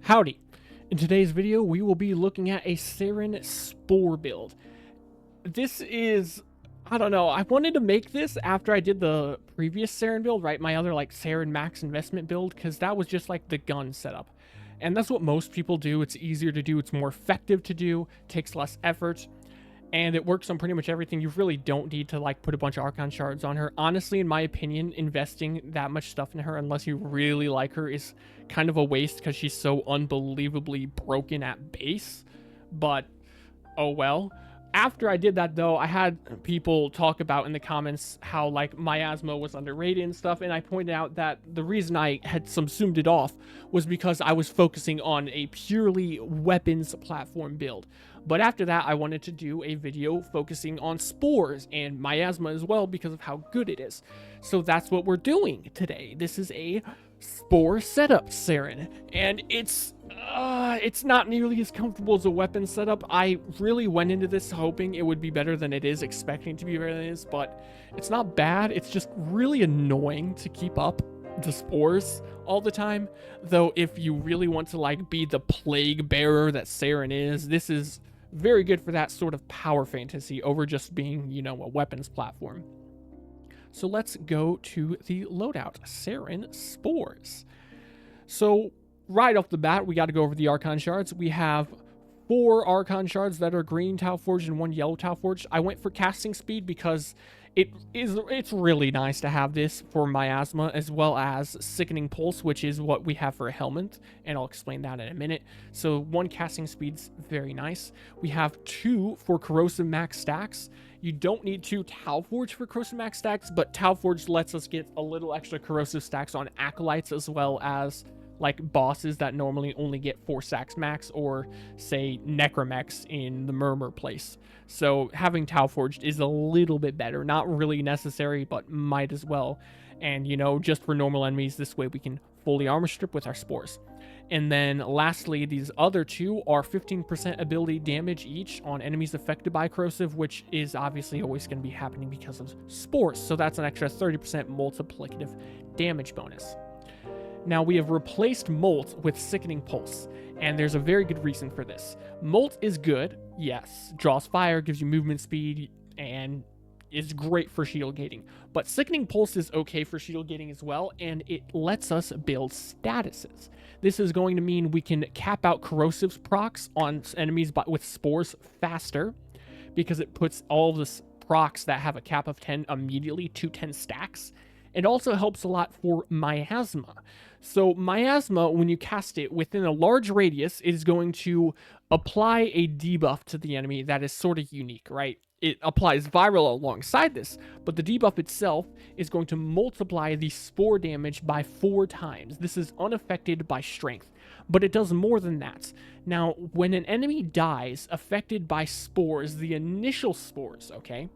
Howdy! In today's video, we will be looking at a Saryn Spore build. This is, I don't know, I wanted to make this after I did the previous Saryn build, right? My other, Saryn Max Investment build, because that was just, the gun setup. And that's what most people do. It's easier to do, it's more effective to do, takes less effort, and it works on pretty much everything. You really don't need to, put a bunch of Archon shards on her. Honestly, in my opinion, investing that much stuff in her, unless you really like her, is kind of a waste because she's so unbelievably broken at base. But, oh well. After I did that, though, I had people talk about in the comments how, Miasma was underrated and stuff, and I pointed out that the reason I had subsumed it off was because I was focusing on a purely weapons platform build. But after that, I wanted to do a video focusing on spores and miasma as well because of how good it is. So that's what we're doing today. This is a spore setup, Saryn, and it's not nearly as comfortable as a weapon setup. I really went into this hoping it would be better than it is, expecting to be better than it is, but it's not bad. It's just really annoying to keep up the spores all the time. Though if you really want to be the plague bearer that Saryn is, this is very good for that sort of power fantasy over just being, a weapons platform. So let's go to the loadout, Saryn Spores. So right off the bat, we got to go over the Archon shards. We have 4 Archon shards that are green Tau Forged and 1 yellow Tau Forged. I went for casting speed because it's really nice to have this for miasma, as well as sickening pulse, which is what we have for a helmet, and I'll explain that in a minute. So 1 casting speed's very nice. We have 2 for corrosive max stacks. You don't need 2 Tau Forged for corrosive max stacks, but Tau Forged lets us get a little extra corrosive stacks on acolytes, as well as bosses that normally only get 4 stacks max, or say necromex in the murmur place. So having Tau Forged is a little bit better, not really necessary, but might as well. And just for normal enemies, this way we can fully armor strip with our spores. And then lastly, these other 2 are 15% ability damage each on enemies affected by corrosive, which is obviously always going to be happening because of spores. So that's an extra 30% multiplicative damage bonus. Now, we have replaced Molt with Sickening Pulse, and there's a very good reason for this. Molt is good, yes, draws fire, gives you movement speed, and is great for shield gating. But Sickening Pulse is okay for shield gating as well, and it lets us build statuses. This is going to mean we can cap out corrosive procs on enemies with spores faster, because it puts all of the procs that have a cap of 10 immediately to 10 stacks. It also helps a lot for miasma. So miasma, when you cast it within a large radius, is going to apply a debuff to the enemy that is sort of unique, right? It applies viral alongside this, but the debuff itself is going to multiply the spore damage by 4 times. This is unaffected by strength, but it does more than that. Now, when an enemy dies affected by spores, the initial spores, okay,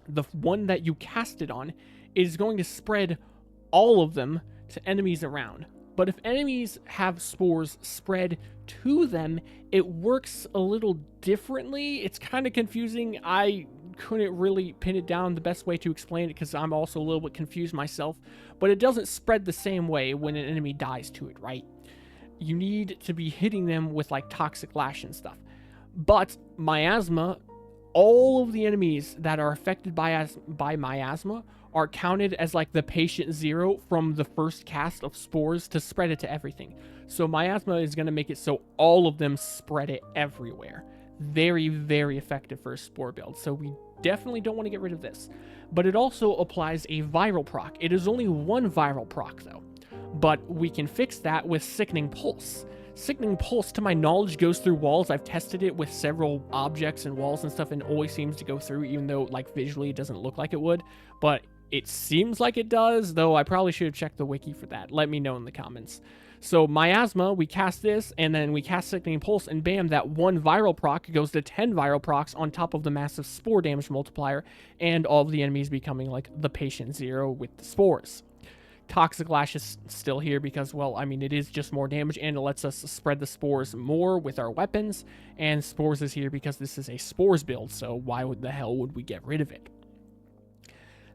the one that you cast it on, is going to spread all of them to enemies around. But if enemies have spores spread to them, it works a little differently. It's kind of confusing. I couldn't really pin it down the best way to explain it because I'm also a little bit confused myself. But it doesn't spread the same way when an enemy dies to it, right? You need to be hitting them with Toxic Lash and stuff. But miasma, all of the enemies that are affected by miasma are counted as the patient 0 from the first cast of spores to spread it to everything. So miasma is going to make it so all of them spread it everywhere. Very, very effective for a spore build. So we definitely don't want to get rid of this. But it also applies a viral proc. It is only 1 viral proc though. But we can fix that with Sickening Pulse. Sickening Pulse, to my knowledge, goes through walls. I've tested it with several objects and walls and stuff, and always seems to go through, even though visually it doesn't look like it would. But it seems like it does, though I probably should have checked the wiki for that. Let me know in the comments. So miasma, we cast this, and then we cast Sickening Pulse, and bam, that 1 viral proc goes to 10 viral procs on top of the massive spore damage multiplier, and all of the enemies becoming the patient 0 with the spores. Toxic Lash is still here because, well, I mean, it is just more damage, and it lets us spread the spores more with our weapons, and spores is here because this is a spores build, so why the hell would we get rid of it?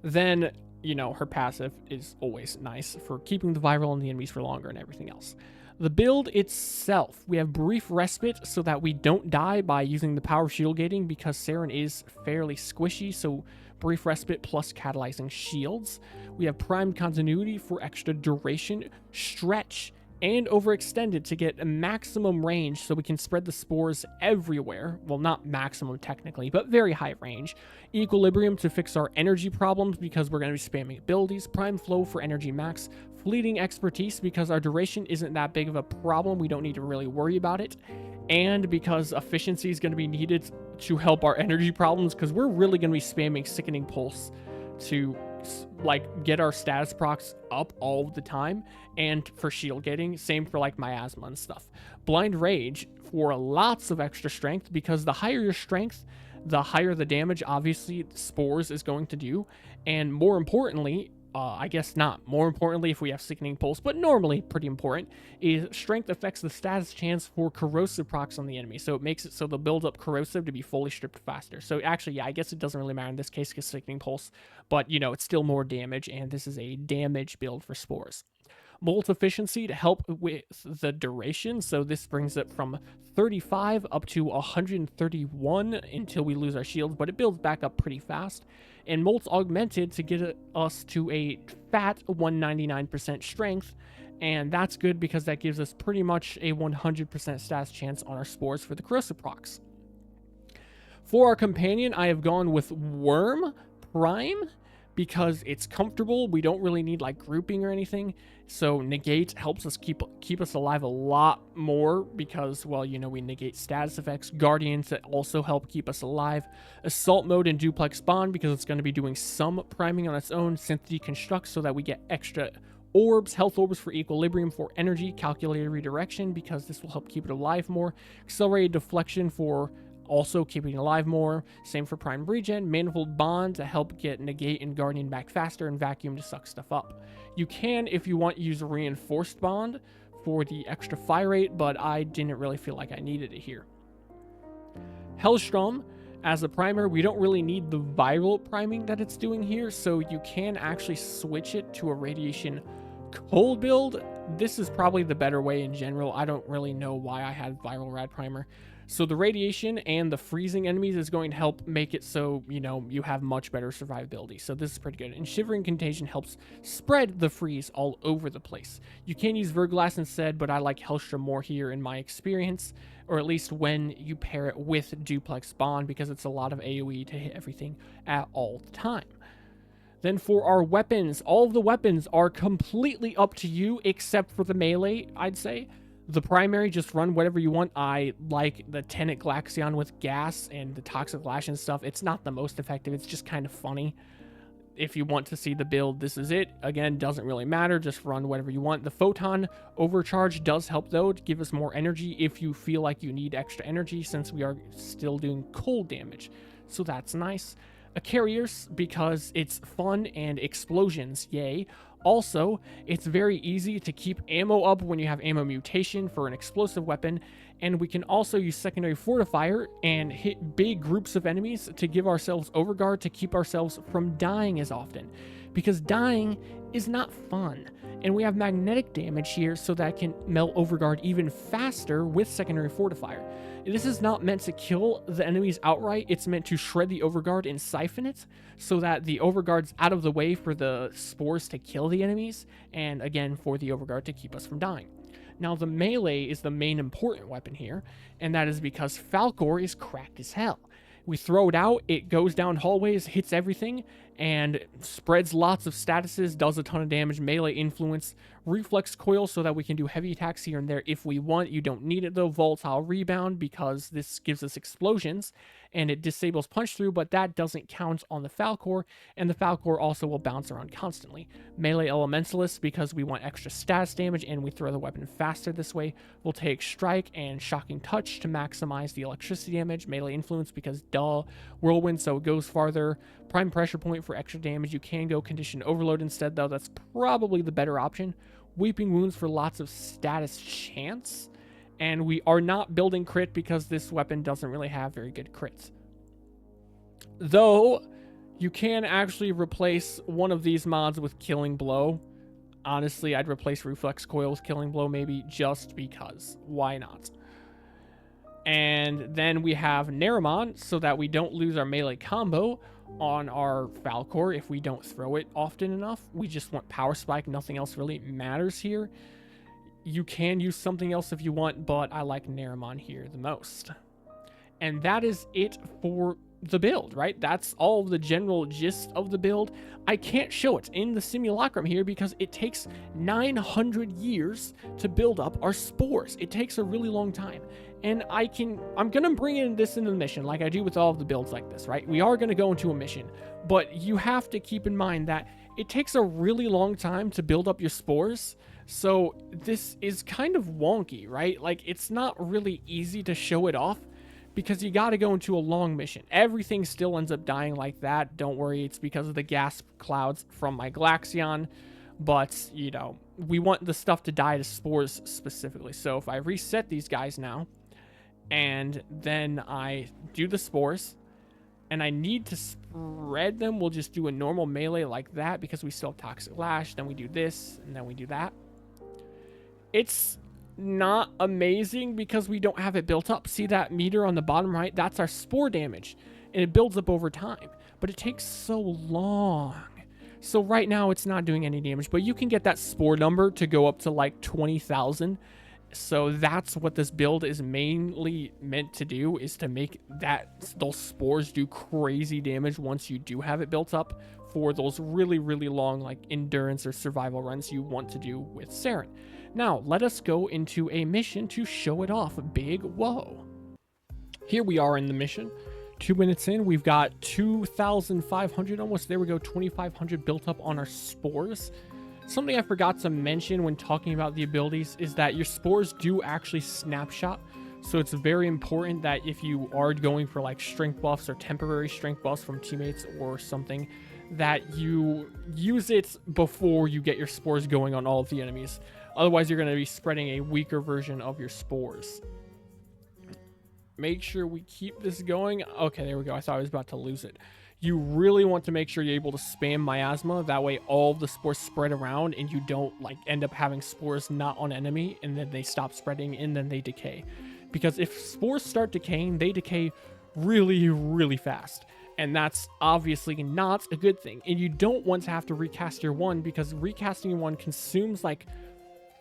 Then you know, her passive is always nice for keeping the viral on the enemies for longer and everything else. The build itself, we have brief respite so that we don't die by using the power shield gating, because Saryn is fairly squishy, so brief respite plus catalyzing shields. We have primed continuity for extra duration, stretch, and overextended to get a maximum range so we can spread the spores everywhere. Well, not maximum technically, but very high range. Equilibrium to fix our energy problems because we're going to be spamming abilities. Prime flow for energy max. Fleeting expertise because our duration isn't that big of a problem. We don't need to really worry about it. And because efficiency is going to be needed to help our energy problems, because we're really going to be spamming Sickening Pulse to like get our status procs up all the time, and for shield getting, same for like miasma and stuff. Blind Rage for lots of extra strength, because the higher your strength, the higher the damage obviously spores is going to do. And more importantly, I guess not more importantly if we have Sickening Pulse, but normally pretty important, is strength affects the status chance for corrosive procs on the enemy. So it makes it so they'll build up corrosive to be fully stripped faster. So actually, yeah, I guess it doesn't really matter in this case because Sickening Pulse, but you know, it's still more damage, and this is a damage build for spores. Molt efficiency to help with the duration, so this brings it from 35 up to 131 until we lose our shields, but it builds back up pretty fast. And Molt's augmented to get us to a fat 199% strength, and that's good because that gives us pretty much a 100% stats chance on our spores for the corrosive procs. For our companion, I have gone with Worm Prime because it's comfortable. We don't really need like grouping or anything. So negate helps us keep us alive a lot more because, well, you know, we negate status effects. Guardians that also help keep us alive. Assault mode and duplex bond because it's going to be doing some priming on its own. Synth deconstruct so that we get extra orbs, health orbs for equilibrium for energy. Calculated redirection because this will help keep it alive more. Accelerated deflection for also keeping it alive more. Same for prime regen. Manifold bond to help get negate and guardian back faster, and vacuum to suck stuff up. You can, if you want, use reinforced bond for the extra fire rate, but I didn't really feel like I needed it here. Hellstrom as a primer, we don't really need the viral priming that it's doing here, so you can actually switch it to a radiation cold build. This is probably the better way in general. I don't really know why I had viral rad primer. So the radiation and the freezing enemies is going to help make it so, you know, you have much better survivability. So this is pretty good. And Shivering Contagion helps spread the freeze all over the place. You can use Verglass instead, but I like Hellstrom more here in my experience, or at least when you pair it with Duplex Bond, because it's a lot of AoE to hit everything at all the time. Then for our weapons, all of the weapons are completely up to you except for the melee, I'd say. The primary, just run whatever you want. I like the Tenet Glaxion with gas and the Toxic Lash and stuff. It's not the most effective. It's just kind of funny. If you want to see the build, this is it. Again, doesn't really matter. Just run whatever you want. The Photon Overcharge does help, though, to give us more energy if you feel like you need extra energy, since we are still doing cold damage. So that's nice. A Carriers, because it's fun, and explosions, yay. Also, it's very easy to keep ammo up when you have ammo mutation for an explosive weapon, and we can also use secondary fortifier and hit big groups of enemies to give ourselves overguard to keep ourselves from dying as often, because dying is not fun. And we have magnetic damage here, so that can melt overguard even faster with secondary fortifier. This is not meant to kill the enemies outright, it's meant to shred the overguard and siphon it, so that the overguard's out of the way for the spores to kill the enemies, and again for the overguard to keep us from dying. Now the melee is the main important weapon here, and that is because Falcor is cracked as hell. We throw it out, it goes down hallways, hits everything, and spreads lots of statuses, does a ton of damage. Melee influence, reflex coil so that we can do heavy attacks here and there if we want. You don't need it though. Volatile rebound because this gives us explosions, and it disables punch through, but that doesn't count on the Falcor, and the Falcor also will bounce around constantly. Melee elementalist because we want extra status damage and we throw the weapon faster this way. We'll take strike and shocking touch to maximize the electricity damage. Melee influence because duh. Whirlwind so it goes farther. Prime pressure point for extra damage. You can go condition overload instead though. That's probably the better option. Weeping wounds for lots of status chance. And we are not building crit because this weapon doesn't really have very good crits. Though, You can actually replace one of these mods with Killing Blow. Honestly, I'd replace Reflex Coil with Killing Blow maybe, just because. Why not? And then we have Naramon, so that we don't lose our melee combo on our Falcor if we don't throw it often enough. We just want Power Spike. Nothing else really matters here. You can use something else if you want, but I like Naramon here the most. And that is it for the build, right? That's all the general gist of the build. I can't show it in the Simulacrum here because it takes 900 years to build up our spores. It takes a really long time. And I'm gonna bring in this into the mission like I do with all of the builds like this, right? We are gonna go into a mission, but you have to keep in mind that it takes a really long time to build up your spores. So this is kind of wonky, right? Like, it's not really easy to show it off because you got to go into a long mission. Everything still ends up dying like that. Don't worry, it's because of the gas clouds from my Glaxion. But, you know, we want the stuff to die to spores specifically. So if I reset these guys now, and then I do the spores, and I need to spread them, we'll just do a normal melee like that because we still have Toxic Lash. Then we do this, and then we do that. It's not amazing because we don't have it built up. See that meter on the bottom right? That's our spore damage, and it builds up over time, but it takes so long. So right now it's not doing any damage, but you can get that spore number to go up to like 20,000. So that's what this build is mainly meant to do, is to make those spores do crazy damage once you do have it built up for those really, really long like endurance or survival runs you want to do with Saryn. Now, let us go into a mission to show it off. Big whoa. Here we are in the mission. 2 minutes in, we've got 2,500 almost. There we go, 2,500 built up on our spores. Something I forgot to mention when talking about the abilities is that your spores do actually snapshot. So it's very important that if you are going for like strength buffs or temporary strength buffs from teammates or something, that you use it before you get your spores going on all of the enemies. Otherwise, you're going to be spreading a weaker version of your spores. Make sure we keep this going. Okay, there we go. I thought I was about to lose it. You really want to make sure you're able to spam Miasma. That way, all of the spores spread around and you don't like end up having spores not on enemy and then they stop spreading and then they decay. Because if spores start decaying, they decay really, really fast. And that's obviously not a good thing. And you don't want to have to recast your one because recasting your one consumes like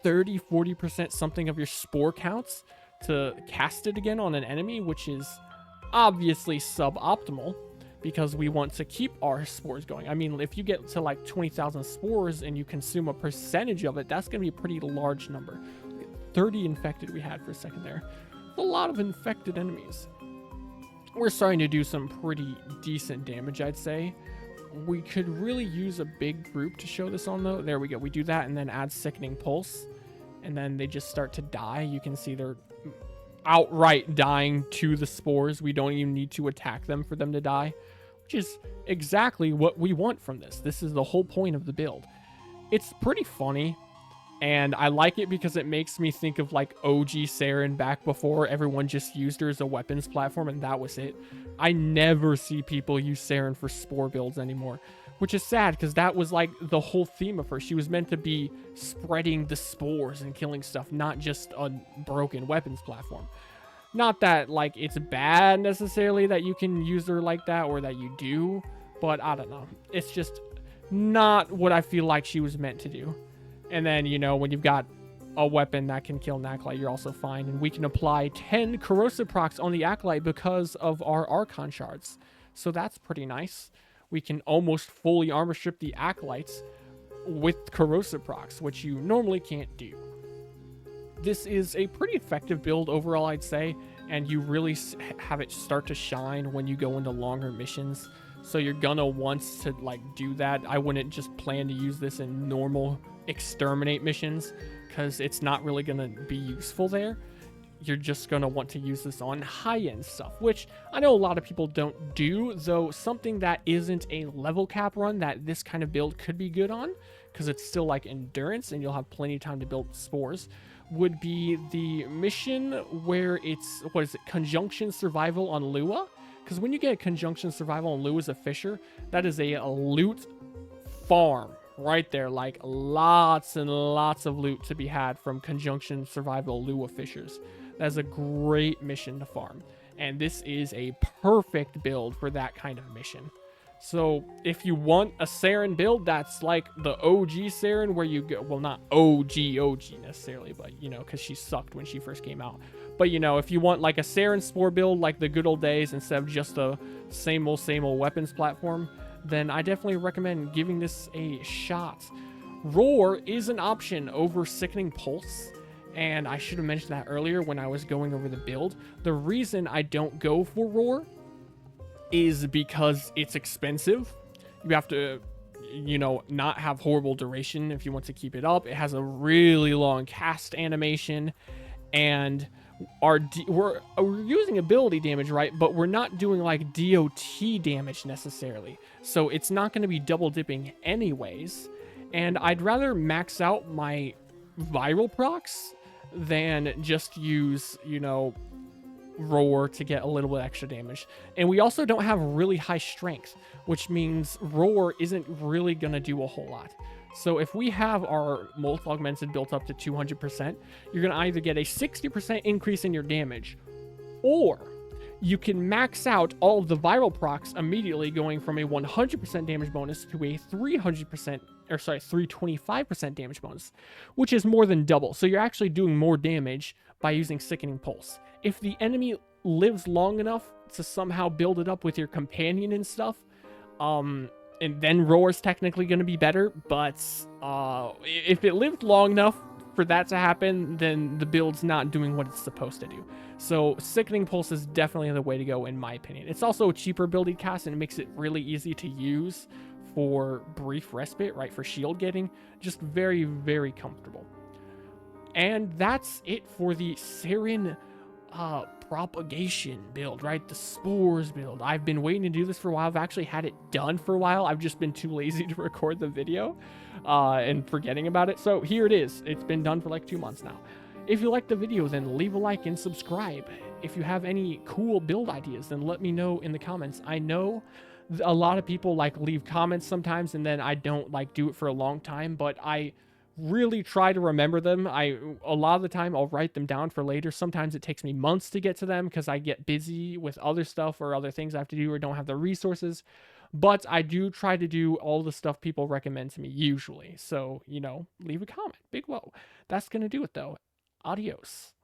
30-40% something of your spore counts to cast it again on an enemy, which is obviously suboptimal because we want to keep our spores going. I mean, if you get to like 20,000 spores and you consume a percentage of it, that's going to be a pretty large number. 30 infected we had for a second there. A lot of infected enemies. We're starting to do some pretty decent damage, I'd say. We could really use a big group to show this on, though. There we go. We do that and then add Sickening Pulse. And then they just start to die. You can see they're outright dying to the spores. We don't even need to attack them for them to die, which is exactly what we want from this. This is the whole point of the build. It's pretty funny, and I like it because it makes me think of like OG Saryn back before everyone just used her as a weapons platform and that was it. I never see people use Saryn for spore builds anymore, which is sad because that was like the whole theme of her. She was meant to be spreading the spores and killing stuff, not just a broken weapons platform. Not that like it's bad necessarily that you can use her like that or that you do, but I don't know. It's just not what I feel like she was meant to do. And then, you know, when you've got a weapon that can kill an Acolyte, you're also fine. And we can apply 10 corrosive procs on the Acolyte because of our Archon shards. So that's pretty nice. We can almost fully armor strip the Acolytes with corrosive procs, which you normally can't do. This is a pretty effective build overall, I'd say. And you really have it start to shine when you go into longer missions. So you're gonna want to like do that. I wouldn't just plan to use this in normal exterminate missions because it's not really gonna be useful there. You're just gonna want to use this on high-end stuff, which I know a lot of people don't do, though something that isn't a level cap run that this kind of build could be good on, because it's still like endurance and you'll have plenty of time to build spores, would be the mission where it's, what is it, Conjunction Survival on Lua. Because when you get Conjunction Survival and Lou as a Fisher, that is a loot farm right there. Like lots and lots of loot to be had from Conjunction Survival Lua Fishers. That's a great mission to farm. And this is a perfect build for that kind of mission. So if you want a Saryn build that's like the OG Saryn, where you go, well, not OG necessarily, but you know, because she sucked when she first came out. But you know, if you want like a Saryn Spore build like the good old days instead of just a same old weapons platform, then I definitely recommend giving this a shot. Roar is an option over Sickening Pulse, and I should have mentioned that earlier when I was going over the build. The reason I don't go for Roar is because it's expensive. You have to, you know, not have horrible duration if you want to keep it up. It has a really long cast animation, and we're using ability damage, right? But we're not doing like DOT damage necessarily, so it's not going to be double dipping anyways. And I'd rather max out my viral procs than just use, you know, Roar to get a little bit extra damage. And we also don't have really high strength, which means Roar isn't really going to do a whole lot. So if we have our multi-augmented built up to 200%, you're going to either get a 60% increase in your damage, or you can max out all of the viral procs immediately, going from a 100% damage bonus to a 325% damage bonus, which is more than double. So you're actually doing more damage by using Sickening Pulse. If the enemy lives long enough to somehow build it up with your companion and stuff, and then Roar's technically going to be better, but if it lived long enough for that to happen, then the build's not doing what it's supposed to do. So Sickening Pulse is definitely the way to go, in my opinion. It's also a cheaper ability cast, and it makes it really easy to use for brief respite, right? For shield getting. Just very, very comfortable. And that's it for the Saryn Propagation build, right? The Spores build. I've been waiting to do this for a while. I've actually had it done for a while. I've just been too lazy to record the video and forgetting about it. So here it is. It's been done for like 2 months now. If you liked the video, then leave a like and subscribe. If you have any cool build ideas, then let me know in the comments. I know a lot of people like leave comments sometimes, and then I don't like do it for a long time, but I really try to remember them. A lot of the time I'll write them down for later. Sometimes it takes me months to get to them because I get busy with other stuff or other things I have to do or don't have the resources. But I do try to do all the stuff people recommend to me usually. So, you know, leave a comment. Big whoa. That's going to do it though. Adios.